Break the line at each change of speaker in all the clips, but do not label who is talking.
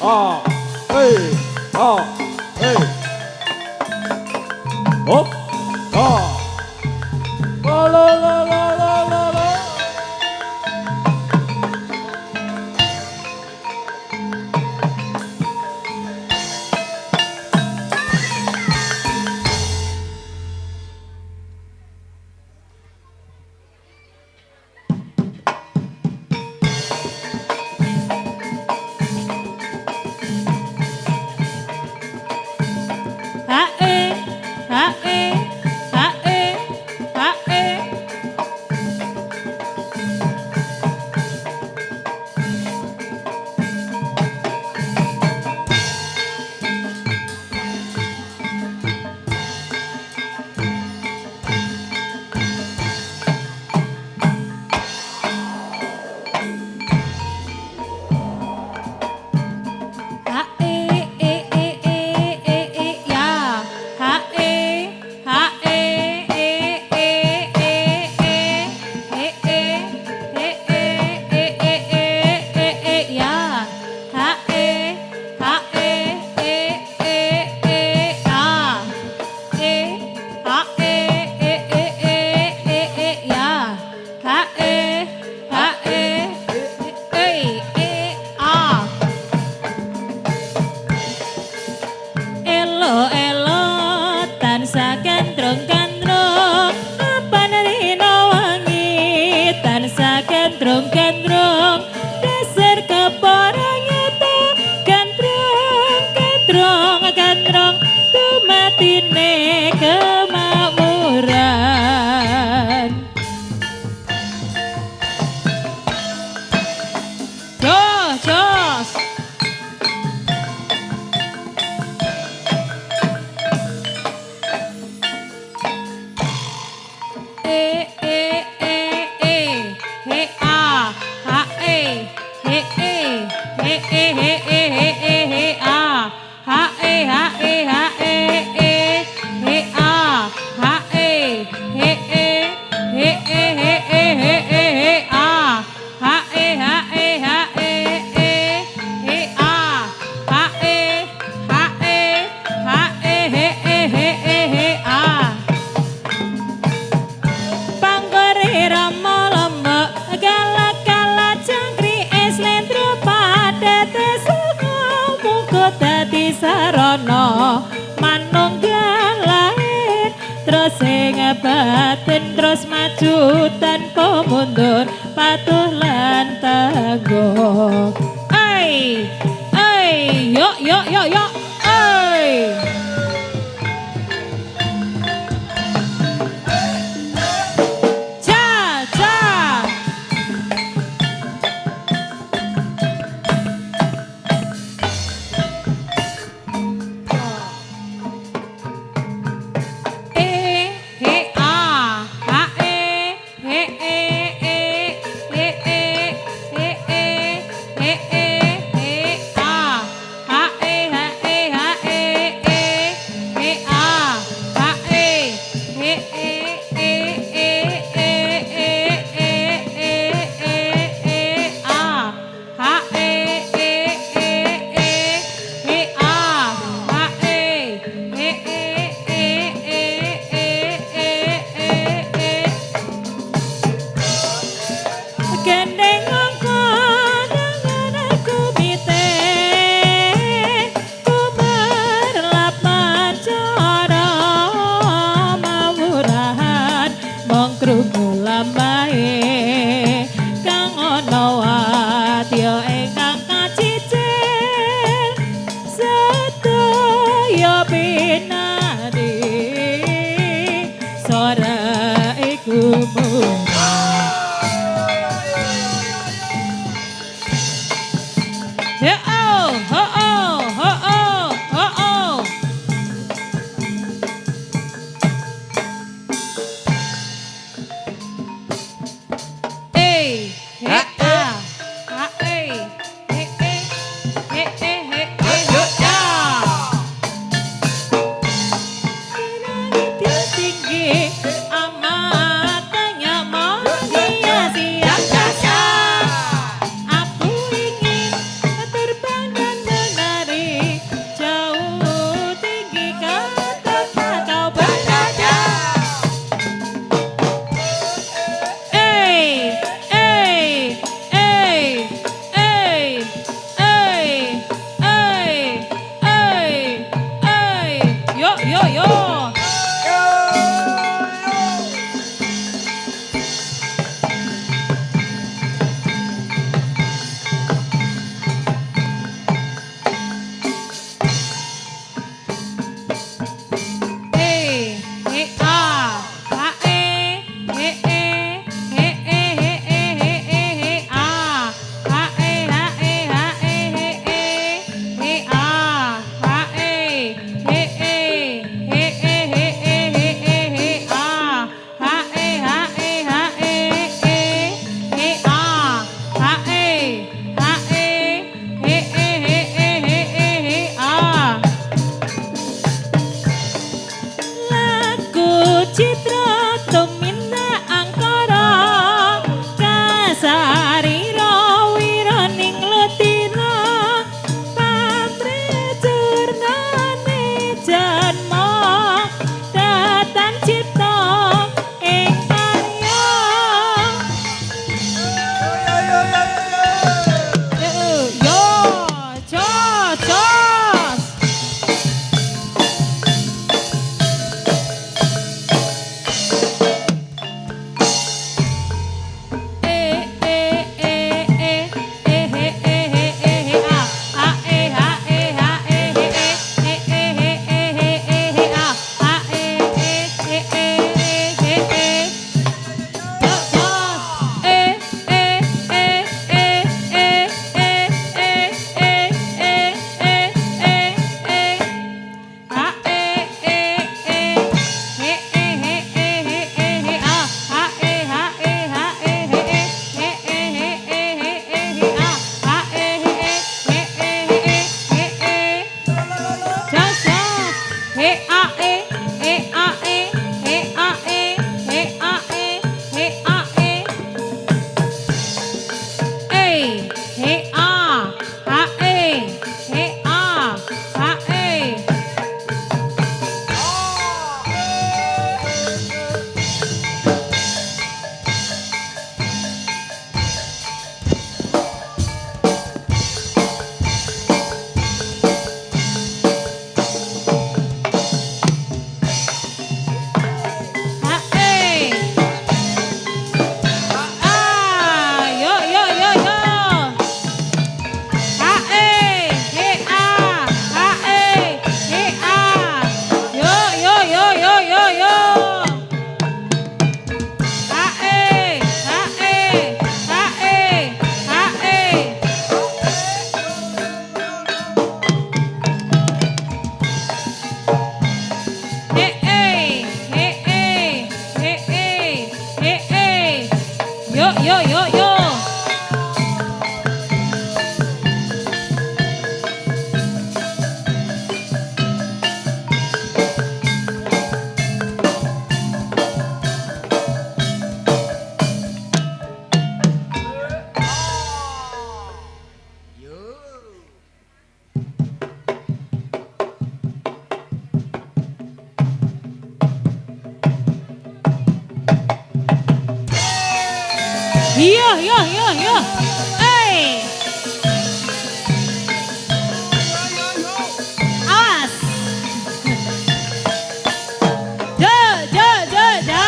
ah, hey, ah, hey, hop, ah, la la la la la la la.
Hae, hae, hae, hae. Ya. Hae, hae, ya. Hae, hae, ya. Ya. Hae, hae, ah. Elo elo tansah gandrung-gandrung panarina wangi tansah gandrung-gandrung dasar keparang nyata gandrung-gandrung tumatine kemakmuran. Jos. Panggore rama lembek galak-galak cangkri es lendro padet saka muga dadi sarana manunggal lair terus sing batin terus maju tanpa mundur patuh lan tangguh. Yuk Ja. Gendeng ngongkon dengan aku bite ku berlapan cara mawurahan mong krungu lambahe kang ana wadya ingkang kacicil sedaya pinadi sora iku Aku ingin terbang dan Iya, iya, iya, iya. Hey. Awas. Ja, ja, ja, ja.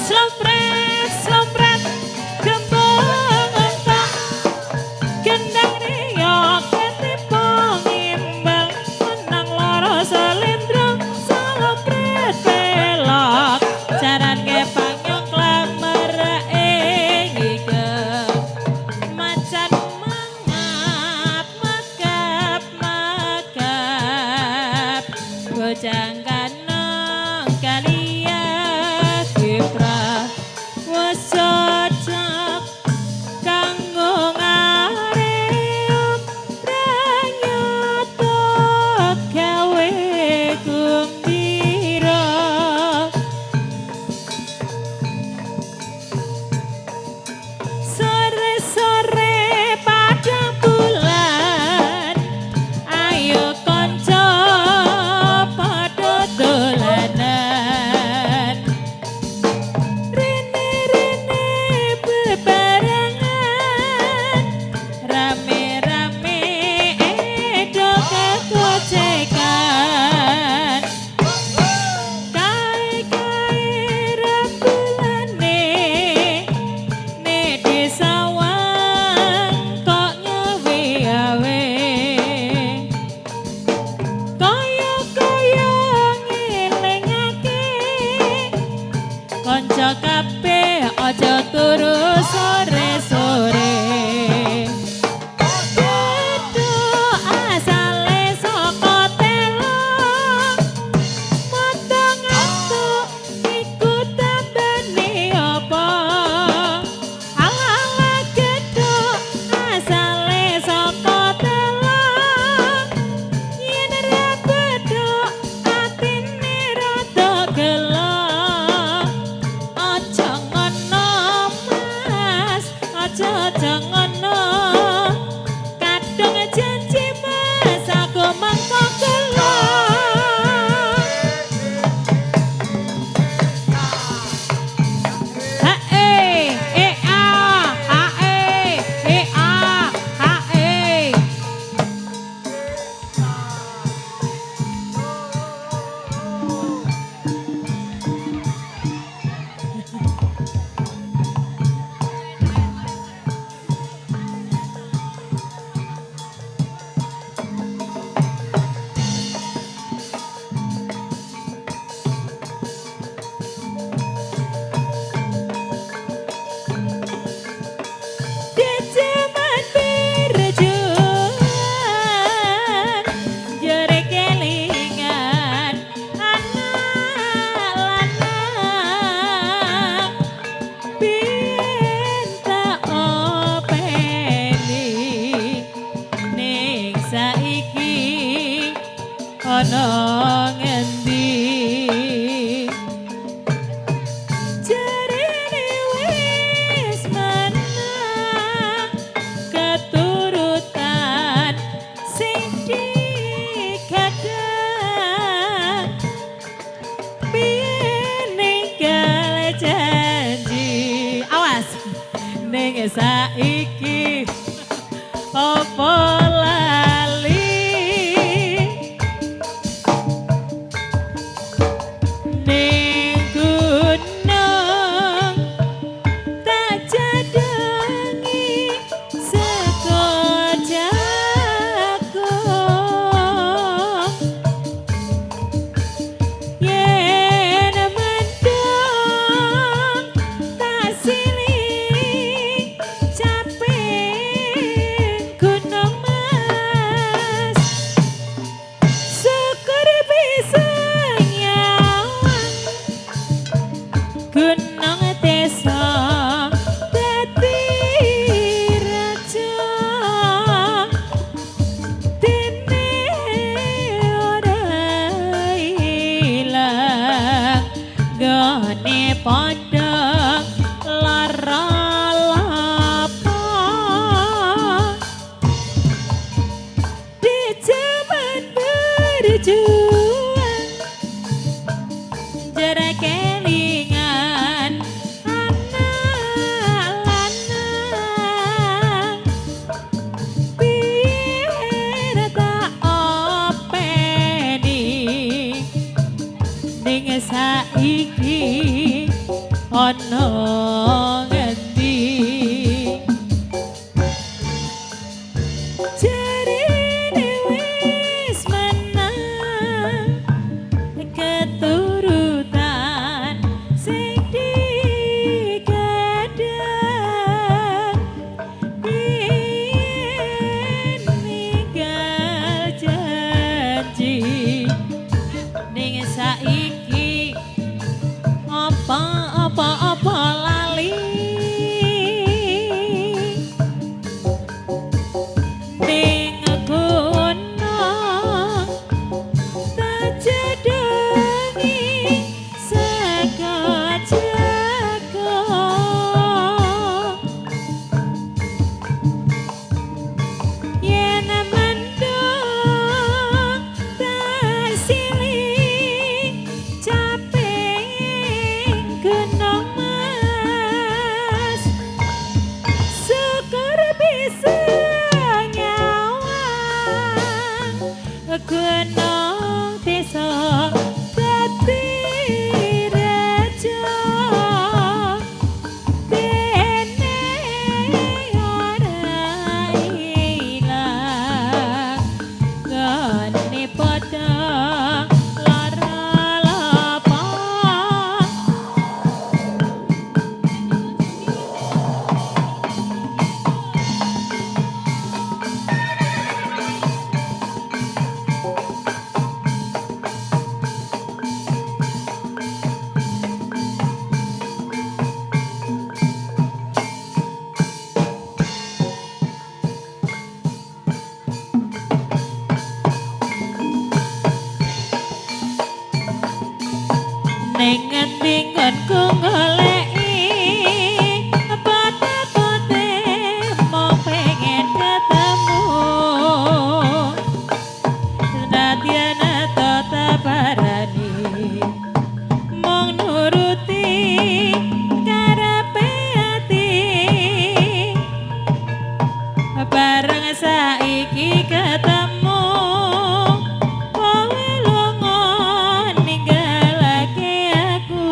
Slompret, slompret, gembong entong, gendang riok, ketipong imbang, menang loro selindrung, slompret belok, jaran kepang nyoklam merengike, macan mangap, magap, magap, bojang kanong kalian kipra, wes cocok kanggo ngareum pranyata gawe kumbira. Sore-sore padang bulan, ayo konco padha dolanan. Rene-rene bebarengan, rame-rame edo kegocekan. Kae-kae rembulane, ne desawang kok ngewe-awe. Kaya-kaya ngelingake, konco kabeh aja turu sore-sore. Gedhok asale saka telo, mata ngantuk iku tambane apa? Ala-ala gedhok asale saka telo, yen ra bedhok atine rada gelo. Aja ngono Mas, aja ngono. Kadung janji Mas, aku mengko gelo. Hae, a, hae, a, hae. Di zaman berjuang, jere kelingan anak lanang, biyen tak openi, ning saiki ana ngendi? Jarene wis menang keturutan sing digadang, biyen ninggal janji. Awas ning saiki apa lali? Ning gunung tak jadangi seko jagung, yen mendung tak siling caping gunung Mas. Syukur bisa nyawang gunung desa dadi raja, dene ora ilang gone padha lara lapang. Di zaman ana ngendi jarine wis menang keturutan sing digadang yen ninggal janji ning saiki apa lali ning gunung tak jedengi saka jago yen mendung tersiling caping gunung mas syukur bisa nyawang gunung desa dadi rejo dene ora ilang gane padha lara lapang ning ngendi nggonku goleki pote-pote mau pengen ketemu senadyan tetep parani mung nuruti karepe ati bareng saiki ketemu kowe lunga ninggalake aku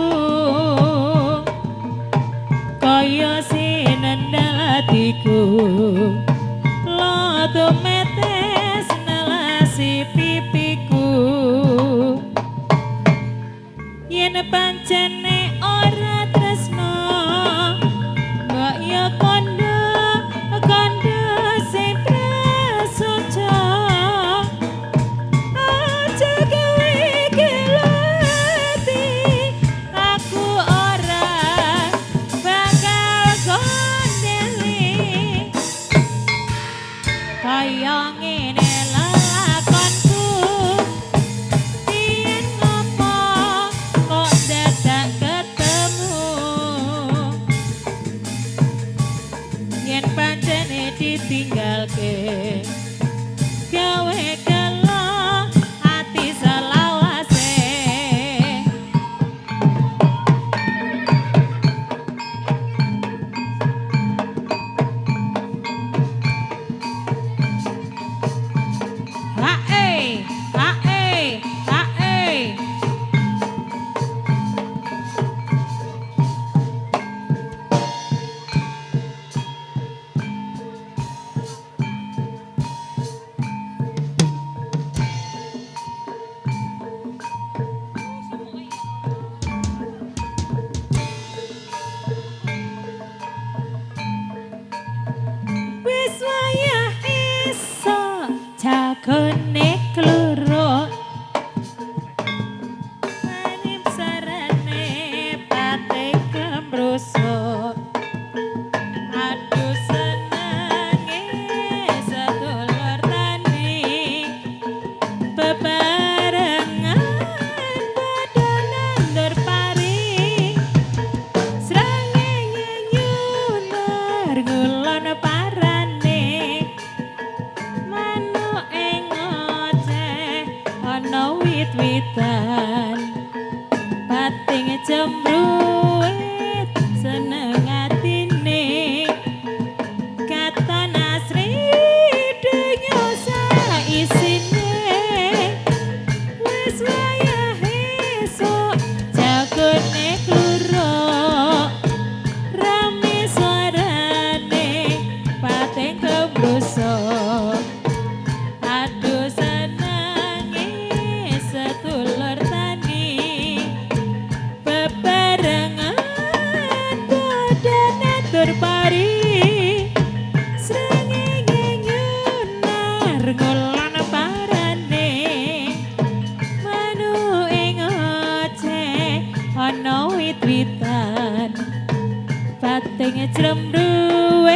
ting jlem duwe